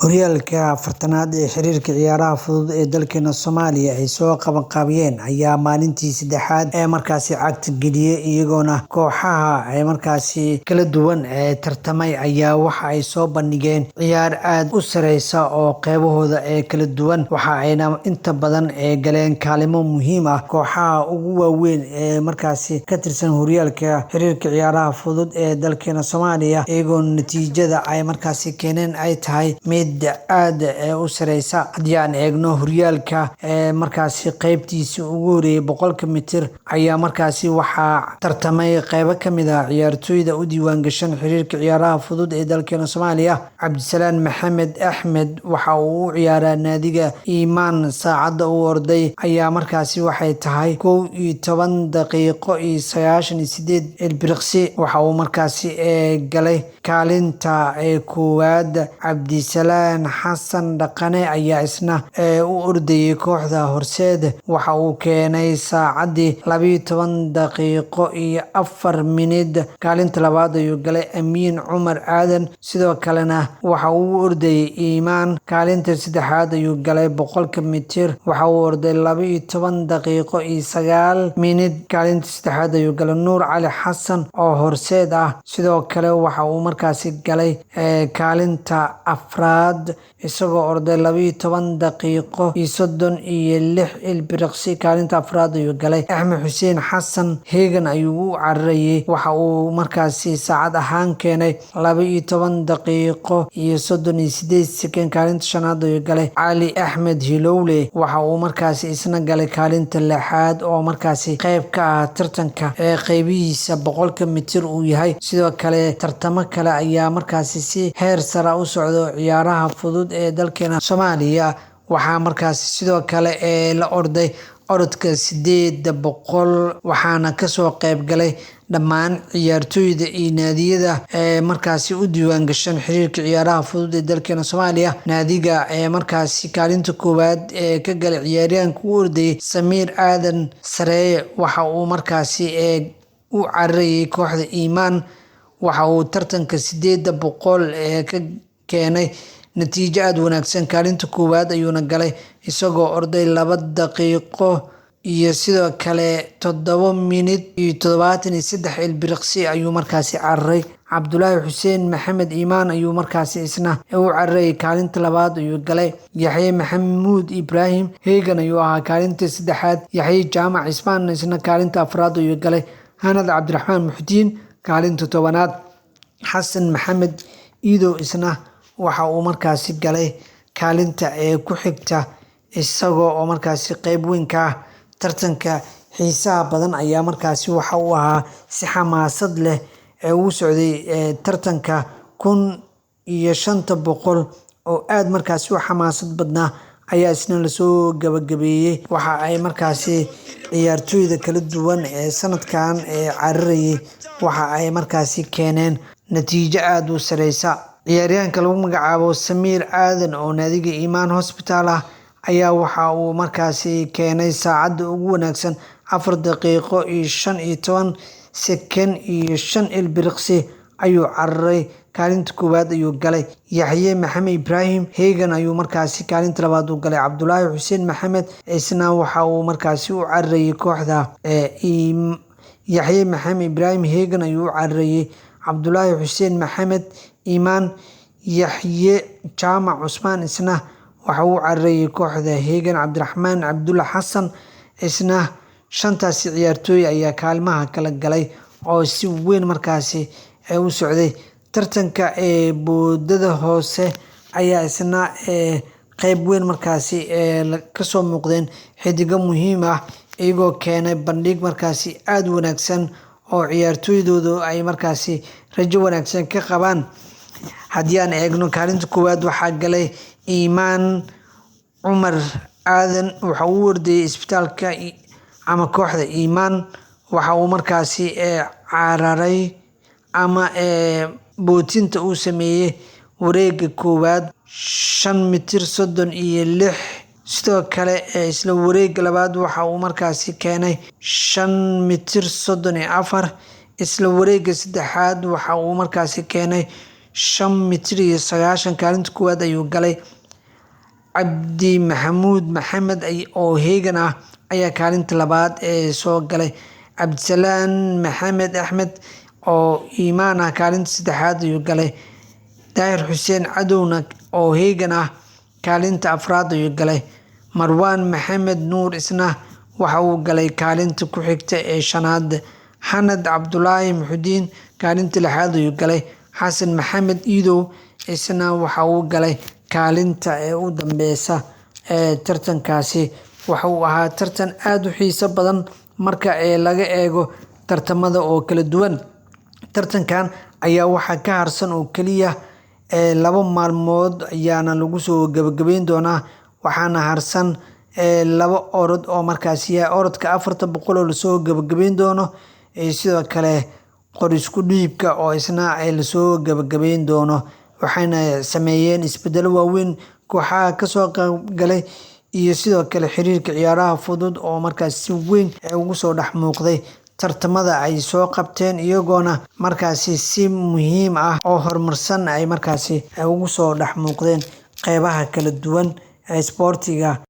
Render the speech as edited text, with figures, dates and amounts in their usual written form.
Horyaalka afartanaad ee xiriirka ciyaaraha fudud ee dalkeena Soomaaliya ay soo qabanqaabiyeen ayaa maalintii saddexaad markaasi cagta geliyay iyagoona kooxaha kala duwan ee tartamay ayaa waxa ay soo bandhigeen ciyaar aad u sareysa oo qeybahooda kala duwan waxa ayna inta badan galeen kaalmo muhiim ah kooxaha ugu waaweyn ee markaasi ka tirsan horyaalka xiriirka ciyaaraha fudud ee dalkeena Soomaaliya iyagoo natiijada ay markaasi keeneen ay tahay mid aad u sareysa haddii aan eegno horyaalka markaasi qaybtiisa ugu horeeyay 100 mitir ayaa markaasi waxaa tartamay qaybo kamid ah ciyaartooyda u diiwaan gashan xiriirka ciyaaraha fudud ee dalkeena Soomaaliya Cabdisalaan Maxamed Axmed waxa uu u ciyaaraa naadiga Imaan saacada uu orday ayaa markaasi waxay tahay 11 daqiiqo iyo 98 ilbiriqsi waxa uu markaasi galay kaalinta koowaad Cabdisalaan Xasan Dhaqane ayaa isna u ordayay kooxda Horseed waxa uu keenay saacadii 12 daqiiqo iyo 4 minid kaalinta labaad ayuu galay Amiin Cumar Aadan sidoo kalena waxa uu ordayay Imaan kaalinta saddexaad ayuu galay 100 mitir waxa uu orday 12 daqiiqo iyo 9 minid kaalinta saddexaad ayuu galay Nuur Cali Xasan oo Horseed ah sidoo kale waxa uu markaasi galay kaalinta afraad isagoo orday 12 daqiiqo iyo 36 ilbiriqsi kaalinta afraad ayuu galay Axmed Xuseen Xasan Heegan ayuu u cararayay waxa uu markaasi saacad ahaan keenay 12 daqiiqo iyo 38 sekond kaalinta shanaad ayuu galay Cali Axmed Hilowle waxa uu markaasi isna galay kaalinta lixaad oo markaasi qayb ka ah tartanka qaybihiisa 100 mitir uu yahay sidoo kale tartamo kale ayaa markaasi si heer sare u socdo ciyaaraha fudud ee dalkeena Soomaaliya waxa markaasi sidoo kale la orday orodka 800 waxaana ka soo qayb galay dhammaan ciyaartooyda iyo naadiyada markaasi u diiwaan gashan xiriirka ciyaaraha fudud ee dalkeena Soomaaliya naadiga markaasi kaalinta koowaad ka galay ciyaaryahanka u ordayay Samiir Aadan Sareeye waxa uu markaasi u cararayay kooxda Imaan waxa uu tartanka 800 ka keenay natiijo aad wanaagsan kaalinta koowaad ayuuna galay isagoo orday 2 daqiiqo iyo sidoo kale 7 minid iyo 73 ilbiriqsi ayuu markaasi cararay Cabdulaahi Xuseen Maxamed Imaan ayuu markaasi isna u cararay kaalinta labaad ayuu galay Yaxye Maxamuud Ibraahim Heegan ayuu ahaa kaalinta saddexaad Yaxye Jaamac Ismaan isna kaalinta afraad ayuu galay Hanad Cabdiraxmaan Muxdiin kaalinta 10aad Xasan Maxamed Iido isna waxa uu markaasi galay kaalinta ku xigta isagoo oo markaasi qayb weyn ka ah tartanka xiisaha badan ayaa markaasi waxa uu ahaa si xamaasad leh uu socday tartanka 1500 oo aad markaasi u xamaasad badnaa ayaa isna la soo gabagabeeyay waxa ay markaasi ciyaartooyda kala duwan sanadkan cararayay waxa ay markaasi keeneen natiijo aad u sareysa ciyaaryahanka lagu magacaabo Samiir Aadan oo naadiga Imaan Hospital ah ayaa waxa uu markaasi keenay saacada ugu wanaagsan 4 daqiiqo iyo 15 sekond iyo 5 ilbiriqsi ayuu cararay kaalinta koowaad ayuu galay Yaxye Maxamed Ibraahim Heegan ayuu markaasi kaalinta labaad u galay Cabdulaahi Xuseen Maxamed isna waxa uu markaasi u cararayay kooxda Yaxye Maxamed Ibraahim Heegan ayuu u cararayay Cabdulaahi Xuseen Maxamed Imaan Yaxye Jaamac Usmaan isna waxa uu cararayay kooxda Heegan Cabdiraxmaan Cabdulla Xasan isna shantaasi ciyaartooy ayaa kaalmaha kala galay oo si weyn markaasi u socday tartanka boodada hoose ayaa isna qayb weyn markaasi ka soo muuqdeen xidiga muhiim ah iyagoo keenay bandhig markaasi aad wanaagsan oo ciyaartooydoodu ay markaasi rajo wanaagsan ka qabaan haddii aan eegno kaalinta koowaad waxaa galay Imaan Cumar Aadan waxa uu ordayay isbitaalka ama kooxda Imaan waxa uu markaasi cararay ama bootinta uu sameeyay wareega koowaad 5 mitir 36 sidoo kale isla wareega labaad waxa uu markaasi keenay 5 mitir 34 isla wareega saddexaad waxa uu markaasi keenay 5 mitir iyo 9 kaalinta koowaad ayuu galay. Cabdi Maxamuud Maxamed oo heegan ah ayaa kaalinta labaad ee soo galay. Cabdisalaan Maxamed Axmed oo iimaan ah kaalinta saddexaad ayuu galay. Daahir Xuseen Cadowna oo heegan ah kaalinta afraad ayuu galay. Marwaan Maxamed Nuur isna waxa uu galay kaalinta ku xigta ee shanaad. Xanad Cabdulaahi Muxudiin kaalinta lixaad ayuu galay. Xasan Maxamed Iidow isna waxa uu galay kaalinta ee u dambeysa ee tartankaasi. Waxa uu ahaa tartan aad u xiiso badan marka laga eego tartamada oo kala duwan. Tartankan ayaa waxaa ka harsan oo kaliya 2 maalmood ayaana lagu soo gabagabeyn doonaa, waxaana harsan 2 orod oo markaasi orodka 400 oo lasoo gabagabeyn doono, sidoo kale qor isku dhiibka oo isna lasoo gabagabeyn doono. Waxayna sameeyeen isbedelo waaweyn kooxaha kasoo qaybgalay iyo sidoo kale xiriirka ciyaaraha fudud oo markaas si weyn ugu soo dhex muuqday tartamada ay soo qabteen, iyagoona markaasi si muhiim ah oo horumarsan ay markaasi ugu soo dhex muuqdeen qeybaha kala duwan ee isboortiga